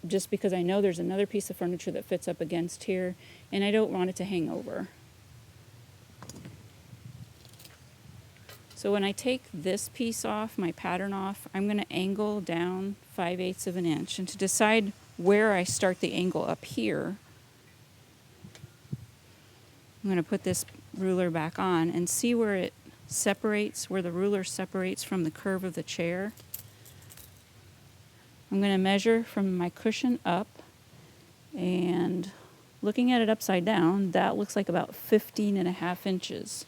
just because I know there's another piece of furniture that fits up against here, and I don't want it to hang over. So when I take this piece off, my pattern off, I'm going to angle down 5/8 of an inch. And to decide where I start the angle up here, I'm going to put this ruler back on and see where it separates, where the ruler separates from the curve of the chair. I'm going to measure from my cushion up, and looking at it upside down, that looks like about 15.5 inches.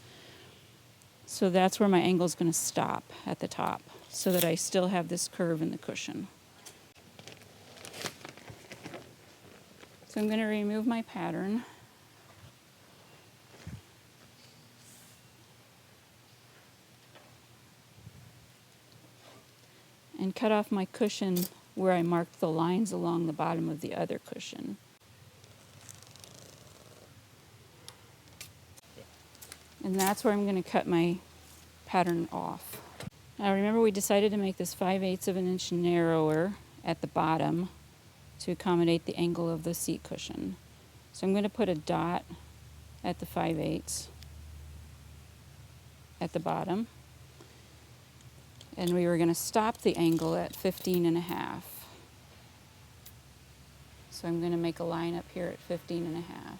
So that's where my angle is going to stop at the top, so that I still have this curve in the cushion. So I'm going to remove my pattern. And cut off my cushion where I marked the lines along the bottom of the other cushion. And that's where I'm going to cut my pattern off. Now remember, we decided to make this 5/8 of an inch narrower at the bottom to accommodate the angle of the seat cushion. So I'm going to put a dot at the 5/8 at the bottom. And we were going to stop the angle at 15.5. So I'm going to make a line up here at 15.5.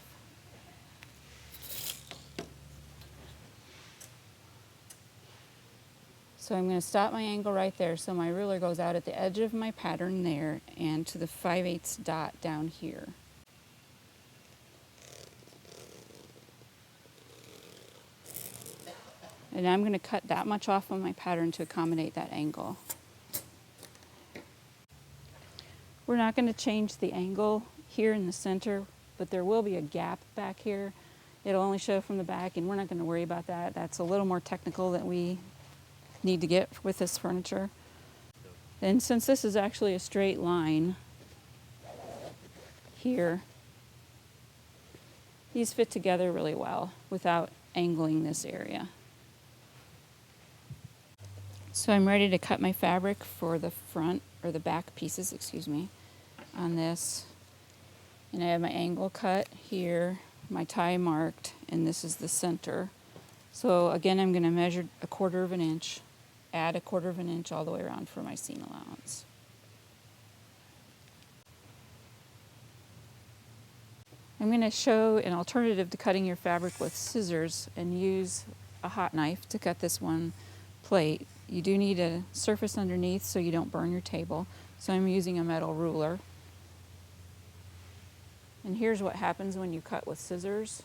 So I'm going to stop my angle right there, so my ruler goes out at the edge of my pattern there and to the 5/8 dot down here. And I'm going to cut that much off of my pattern to accommodate that angle. We're not going to change the angle here in the center, but there will be a gap back here. It'll only show from the back, and we're not going to worry about that. That's a little more technical that we need to get with this furniture. And since this is actually a straight line here, these fit together really well without angling this area. So I'm ready to cut my fabric for the front, or the back pieces, excuse me, on this. And I have my angle cut here, my tie marked, and this is the center. So again, I'm going to measure 1/4 of an inch, add 1/4 of an inch all the way around for my seam allowance. I'm going to show an alternative to cutting your fabric with scissors and use a hot knife to cut this one plate. You do need a surface underneath so you don't burn your table. So I'm using a metal ruler. And here's what happens when you cut with scissors.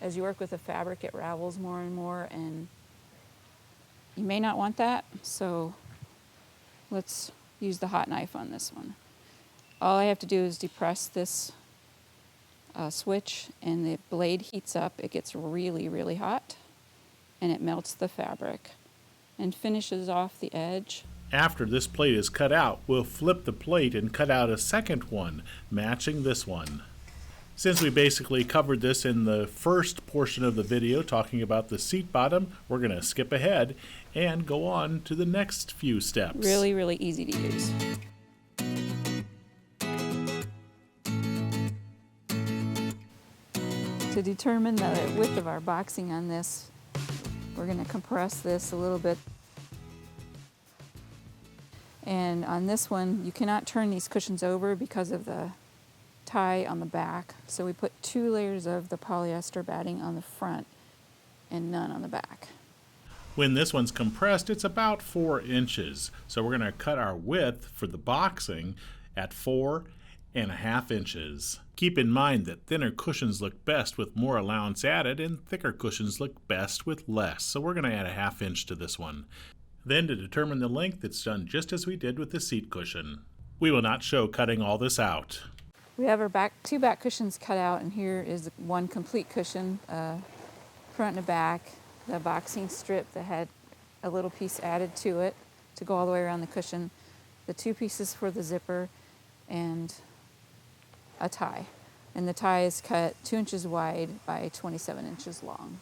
As you work with the fabric, it ravels more and more, and you may not want that, so let's use the hot knife on this one. All I have to do is depress this switch, and the blade heats up. It gets really, really hot, and it melts the fabric and finishes off the edge. After this plate is cut out, we'll flip the plate and cut out a second one, matching this one. Since we basically covered this in the first portion of the video talking about the seat bottom, we're going to skip ahead and go on to the next few steps. Really, really easy to use. To determine the width of our boxing on this, we're going to compress this a little bit. And on this one, you cannot turn these cushions over because of the tie on the back. So we put 2 layers of the polyester batting on the front and none on the back. When this one's compressed, it's about 4 inches. So we're going to cut our width for the boxing at 4.5 inches. Keep in mind that thinner cushions look best with more allowance added, and thicker cushions look best with less. So we're going to add a 1/2 inch to this one. Then to determine the length, it's done just as we did with the seat cushion. We will not show cutting all this out. We have our 2 back cushions cut out, and here is one complete cushion, front and back. The boxing strip that had a little piece added to it to go all the way around the cushion, the 2 pieces for the zipper, and a tie. And the tie is cut 2 inches wide by 27 inches long.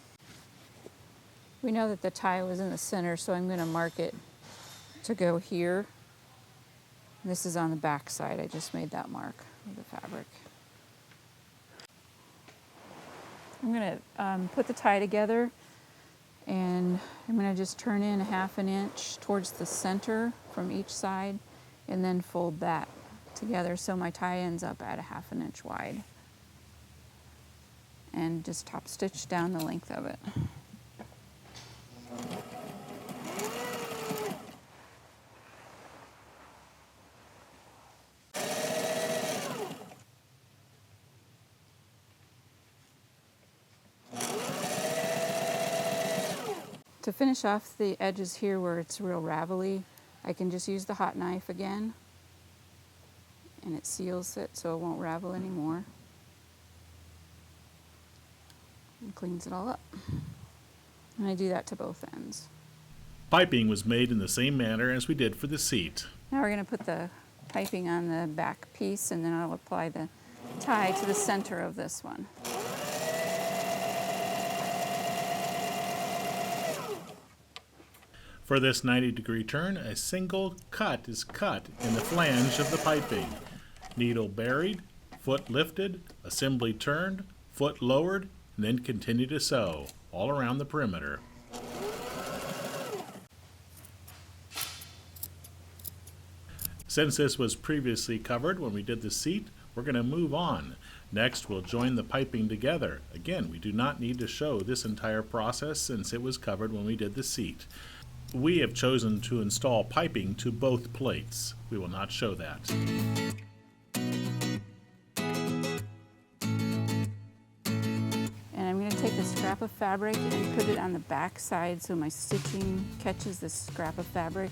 We know that the tie was in the center, so I'm going to mark it to go here. And this is on the back side. I just made that mark with the fabric. I'm going to put the tie together, and I'm going to just turn in a 1/2 inch towards the center from each side, and then fold that together so my tie ends up at a 1/2 inch wide. And just top stitch down the length of it. To finish off the edges here where it's real ravelly, I can just use the hot knife again, and it seals it so it won't ravel anymore. And cleans it all up. And I do that to both ends. Piping was made in the same manner as we did for the seat. Now we're going to put the piping on the back piece, and then I'll apply the tie to the center of this one. For this 90-degree turn, a single cut is cut in the flange of the piping. Needle buried, foot lifted, assembly turned, foot lowered, and then continue to sew all around the perimeter. Since this was previously covered when we did the seat, we're going to move on. Next, we'll join the piping together. Again, we do not need to show this entire process since it was covered when we did the seat. We have chosen to install piping to both plates. We will not show that. And I'm going to take the scrap of fabric and put it on the back side so my stitching catches this scrap of fabric.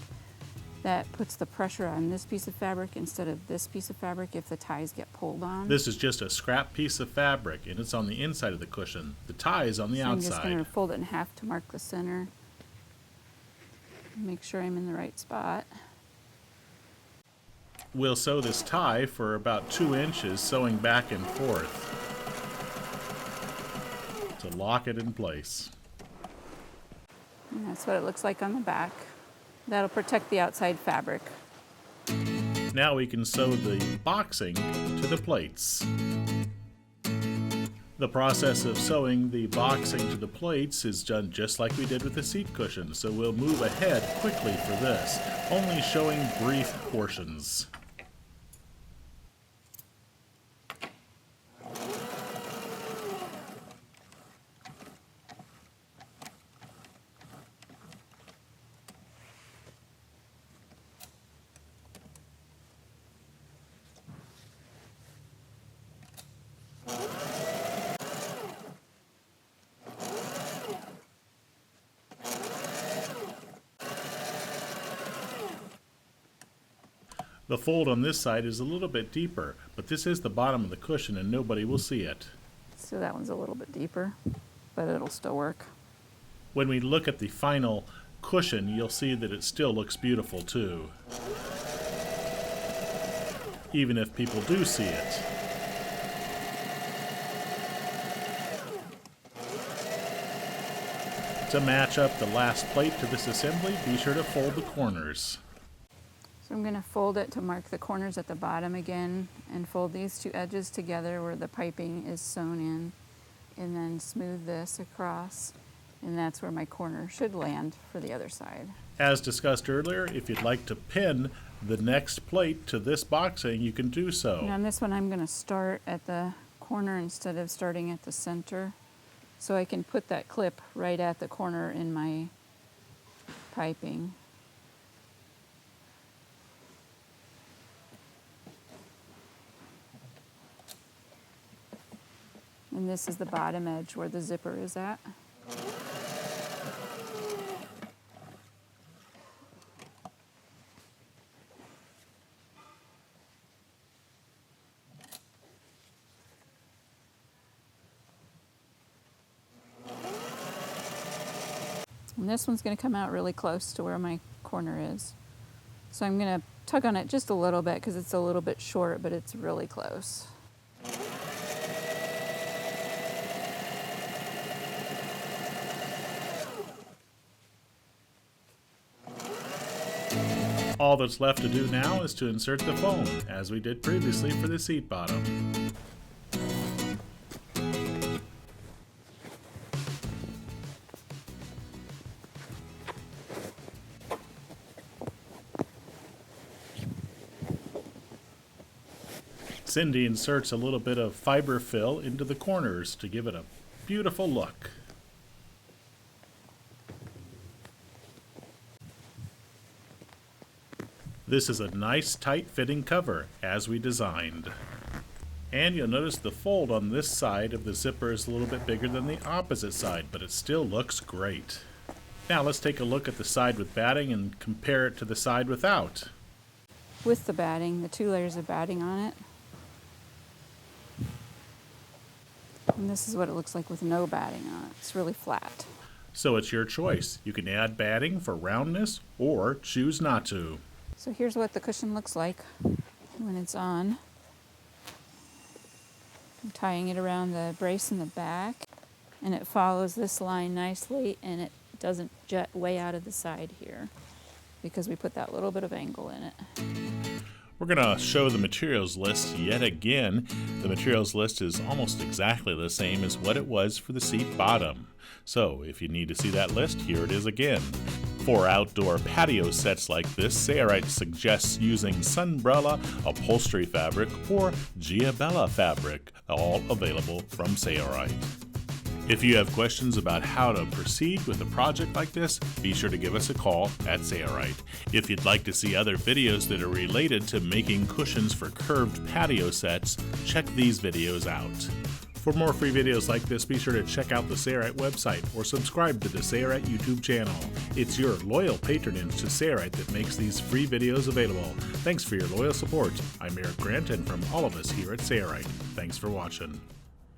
That puts the pressure on this piece of fabric instead of this piece of fabric if the ties get pulled on. This is just a scrap piece of fabric, and it's on the inside of the cushion. The tie is on the outside. I'm just going to fold it in half to mark the center. Make sure I'm in the right spot. We'll sew this tie for about 2 inches, sewing back and forth to lock it in place. And that's what it looks like on the back. That'll protect the outside fabric. Now we can sew the boxing to the plates. The process of sewing the boxing to the plates is done just like we did with the seat cushion, so we'll move ahead quickly for this, only showing brief portions. The fold on this side is a little bit deeper, but this is the bottom of the cushion and nobody will see it. So that one's a little bit deeper, but it'll still work. When we look at the final cushion, you'll see that it still looks beautiful too, even if people do see it. To match up the last plate to this assembly, be sure to fold the corners. So I'm going to fold it to mark the corners at the bottom again, and fold these two edges together where the piping is sewn in, and then smooth this across, and that's where my corner should land for the other side. As discussed earlier, if you'd like to pin the next plate to this boxing, you can do so. And on this one I'm going to start at the corner instead of starting at the center, so I can put that clip right at the corner in my piping. And this is the bottom edge where the zipper is at. And this one's going to come out really close to where my corner is. So I'm going to tug on it just a little bit because it's a little bit short, but it's really close. All that's left to do now is to insert the foam, as we did previously for the seat bottom. Cindy inserts a little bit of fiber fill into the corners to give it a beautiful look. This is a nice tight fitting cover, as we designed. And you'll notice the fold on this side of the zipper is a little bit bigger than the opposite side, but it still looks great. Now let's take a look at the side with batting and compare it to the side without. With the batting, the 2 layers of batting on it. And this is what it looks like with no batting on it. It's really flat. So it's your choice. You can add batting for roundness or choose not to. So here's what the cushion looks like when it's on. I'm tying it around the brace in the back, and it follows this line nicely, and it doesn't jut way out of the side here because we put that little bit of angle in it. We're going to show the materials list yet again. The materials list is almost exactly the same as what it was for the seat bottom. So if you need to see that list, here it is again. For outdoor patio sets like this, Sailrite suggests using Sunbrella upholstery fabric or Giabella fabric, all available from Sailrite. If you have questions about how to proceed with a project like this, be sure to give us a call at Sailrite. If you'd like to see other videos that are related to making cushions for curved patio sets, check these videos out. For more free videos like this, be sure to check out the Sailrite website or subscribe to the Sailrite YouTube channel. It's your loyal patronage to Sailrite that makes these free videos available. Thanks for your loyal support. I'm Eric Grant, and from all of us here at Sailrite, thanks for watching.